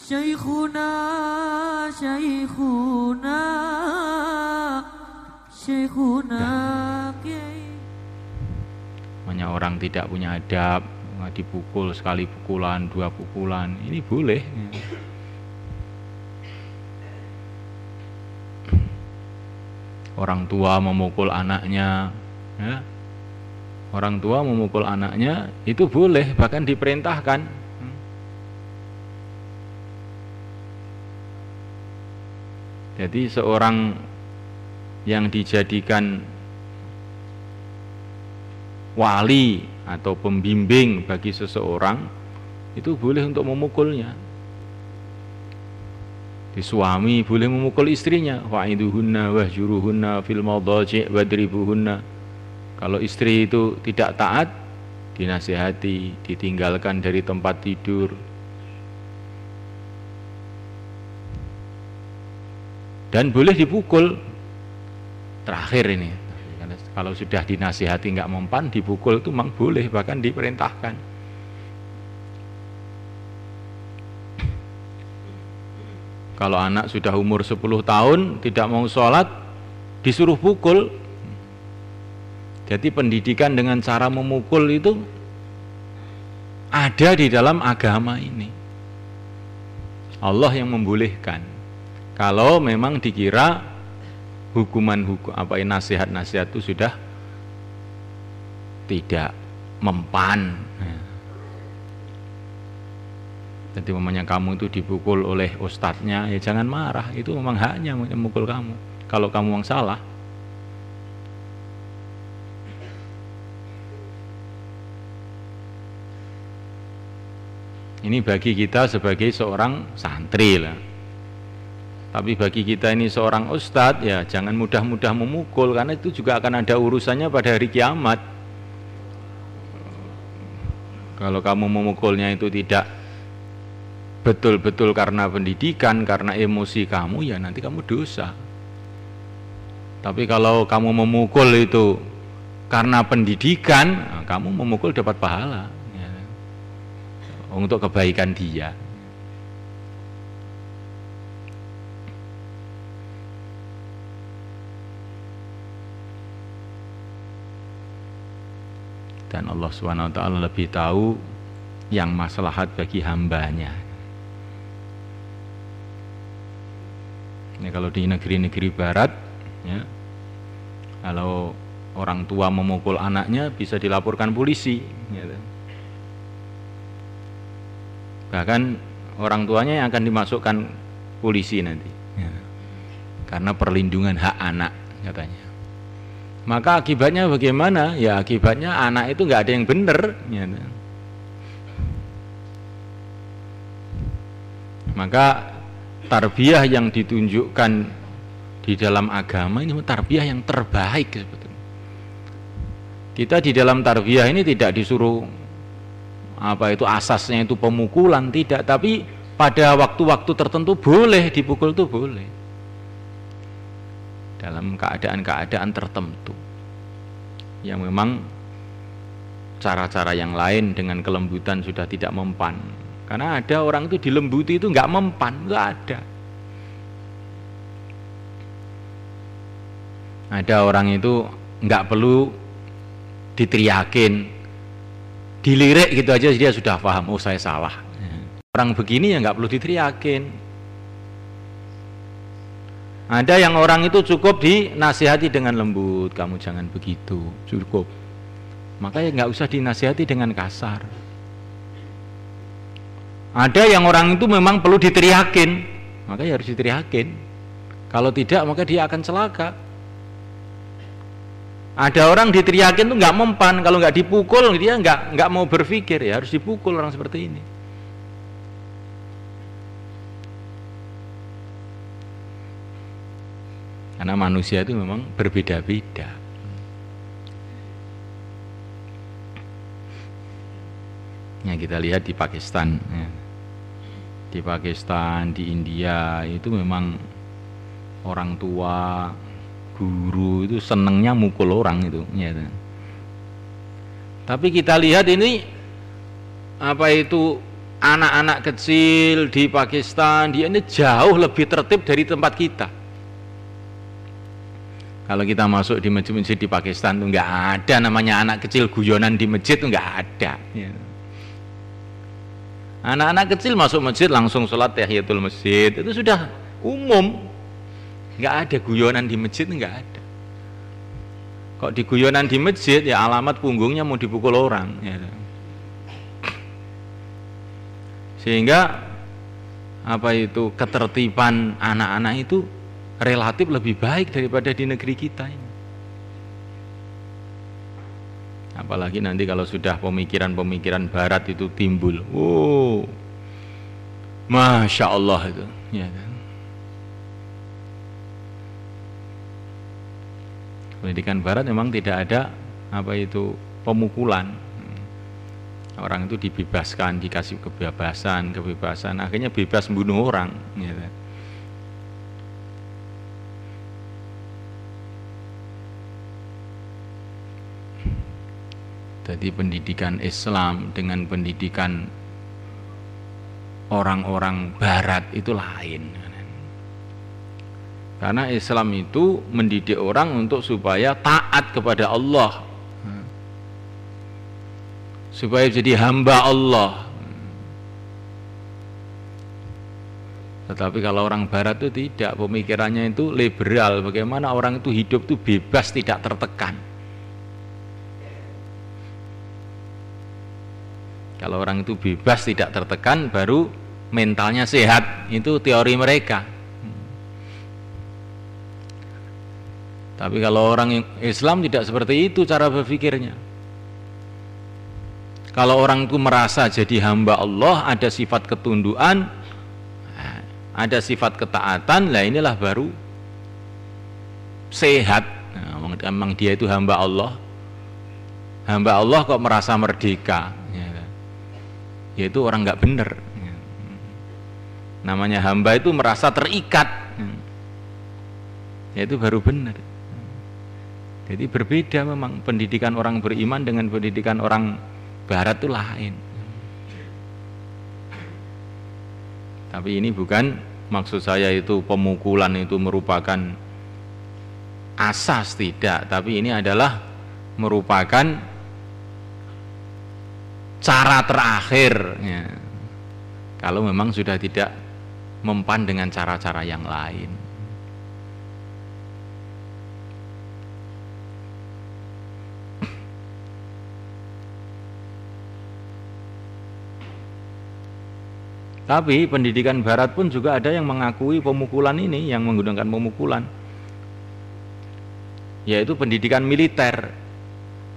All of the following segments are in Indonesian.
Syekhuna, Syekhuna, Syekhuna Kiai. Banyak orang tidak punya adab, dipukul sekali pukulan, 2 pukulan, ini boleh. Orang tua memukul anaknya, ya. Orang tua memukul anaknya itu boleh, bahkan diperintahkan. Jadi seorang yang dijadikan wali atau pembimbing bagi seseorang itu boleh untuk memukulnya. Di suami boleh memukul istrinya, wa'iduhunna wahjuruhunna fil madhaji' wadribuhunna. Kalau istri itu tidak taat, dinasihati, ditinggalkan dari tempat tidur. Dan boleh dipukul. Terakhir ini, kalau sudah dinasihati nggak mempan, dipukul itu memang boleh, bahkan diperintahkan. Kalau anak sudah umur 10 tahun tidak mau sholat, disuruh pukul. Jadi pendidikan dengan cara memukul itu ada di dalam agama ini. Allah yang membolehkan. Kalau memang dikira nasihat-nasihat itu sudah tidak mempan. Jadi memangnya kamu itu dipukul oleh ustadznya, ya jangan marah, itu memang haknya memukul kamu. Kalau kamu yang salah. Ini bagi kita sebagai seorang santri lah. Tapi bagi kita ini seorang ustadz, ya jangan mudah-mudah memukul, karena itu juga akan ada urusannya pada hari kiamat. Kalau kamu memukulnya itu tidak betul-betul karena pendidikan, karena emosi kamu, ya nanti kamu dosa. Tapi kalau kamu memukul itu karena pendidikan, nah, kamu memukul dapat pahala, ya, untuk kebaikan dia. Dan Allah SWT lebih tahu yang maslahat bagi hambanya. Ini kalau di negeri-negeri barat, ya, kalau orang tua memukul anaknya bisa dilaporkan polisi, ya. Bahkan orang tuanya yang akan dimasukkan polisi nanti, ya, karena perlindungan hak anak katanya. Maka akibatnya bagaimana? Ya akibatnya anak itu nggak ada yang benar, ya. Maka tarbiyah yang ditunjukkan di dalam agama ini tarbiyah yang terbaik sebetulnya. Kita di dalam tarbiyah ini tidak disuruh asasnya itu pemukulan, tidak, tapi pada waktu-waktu tertentu boleh dipukul, itu boleh. Dalam keadaan-keadaan tertentu. Yang memang cara-cara yang lain dengan kelembutan sudah tidak mempan. Karena ada orang itu dilembuti itu nggak mempan, nggak ada. Ada orang itu nggak perlu diteriakin, dilirik gitu aja dia sudah paham, oh saya salah. Orang begini ya nggak perlu diteriakin. Ada yang orang itu cukup dinasihati dengan lembut, kamu jangan begitu, cukup. Makanya nggak usah dinasihati dengan kasar. Ada yang orang itu memang perlu diteriakin, makanya harus diteriakin. Kalau tidak maka dia akan celaka. Ada orang diteriakin itu nggak mempan, kalau nggak dipukul dia nggak mau berpikir, ya harus dipukul orang seperti ini. Karena manusia itu memang berbeda-beda. Ya kita lihat di Pakistan, ya. Di Pakistan, di India itu memang orang tua, guru itu senengnya mukul orang itu, ya. Tapi kita lihat ini anak-anak kecil di Pakistan, dia ini jauh lebih tertib dari tempat kita. Kalau kita masuk di masjid-masjid di Pakistan tuh nggak ada namanya anak kecil guyonan di masjid, tuh nggak ada. Ya. Anak-anak kecil masuk masjid langsung sholat tahiyatul masjid, itu sudah umum. Nggak ada guyonan di masjid, nggak ada. Kok di guyonan di masjid ya alamat punggungnya mau dipukul orang. Ya. Sehingga apa itu ketertiban anak-anak itu relatif lebih baik daripada di negeri kita ini. Apalagi nanti kalau sudah pemikiran-pemikiran barat itu timbul. Oh, Masya Allah itu. Ya kan? Pendidikan barat memang tidak ada apa itu pemukulan. Orang itu dibebaskan, dikasih kebebasan, akhirnya bebas membunuh orang. Ya kan? Jadi pendidikan Islam dengan pendidikan orang-orang barat itu lain. Karena Islam itu mendidik orang untuk supaya taat kepada Allah, supaya jadi hamba Allah. Tetapi kalau orang barat itu tidak, pemikirannya itu liberal, bagaimana orang itu hidup itu bebas, tidak tertekan. Kalau orang itu bebas tidak tertekan, baru mentalnya sehat, itu teori mereka. Tapi kalau orang Islam tidak seperti itu cara berpikirnya. Kalau orang itu merasa jadi hamba Allah, ada sifat ketundukan, ada sifat ketaatan, lah inilah baru sehat. Nah, memang dia itu hamba Allah. Hamba Allah kok merasa merdeka, yaitu orang nggak benar. Namanya hamba itu merasa terikat, yaitu baru benar. Jadi berbeda memang pendidikan orang beriman dengan pendidikan orang barat itu lain. Tapi ini bukan maksud saya itu pemukulan itu merupakan asas, tidak, tapi ini adalah merupakan cara terakhir ya, kalau memang sudah tidak mempan dengan cara-cara yang lain. Tapi pendidikan barat pun juga ada yang mengakui pemukulan ini, yang menggunakan pemukulan, yaitu pendidikan militer.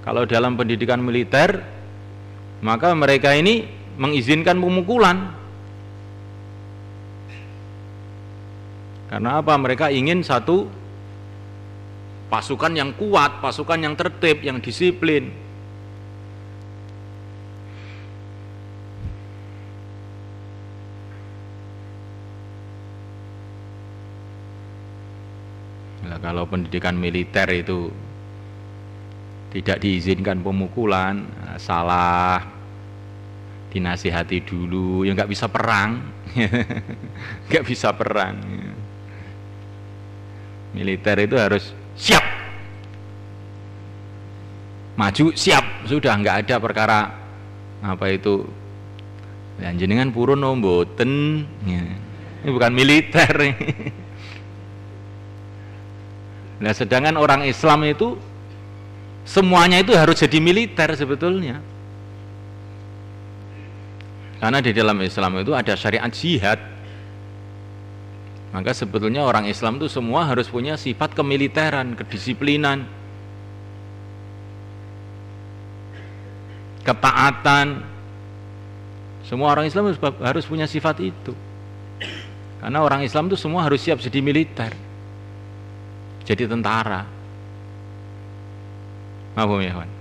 Kalau dalam pendidikan militer, maka mereka ini mengizinkan pemukulan. Karena apa? Mereka ingin satu pasukan yang kuat, pasukan yang tertib, yang disiplin. Nah, kalau pendidikan militer itu tidak diizinkan pemukulan, salah, dinasihati dulu, ya nggak bisa perang, nggak bisa perang. Militer itu harus siap, maju siap, sudah nggak ada perkara apa itu, jenengan purun mboten, ini bukan militer. Nah, sedangkan orang Islam itu semuanya itu harus jadi militer sebetulnya. Karena di dalam Islam itu ada syariat jihad. Maka sebetulnya orang Islam itu semua harus punya sifat kemiliteran, kedisiplinan, ketaatan. Semua orang Islam harus punya sifat itu. Karena orang Islam itu semua harus siap jadi militer, jadi tentara. Mahfum ya kawan?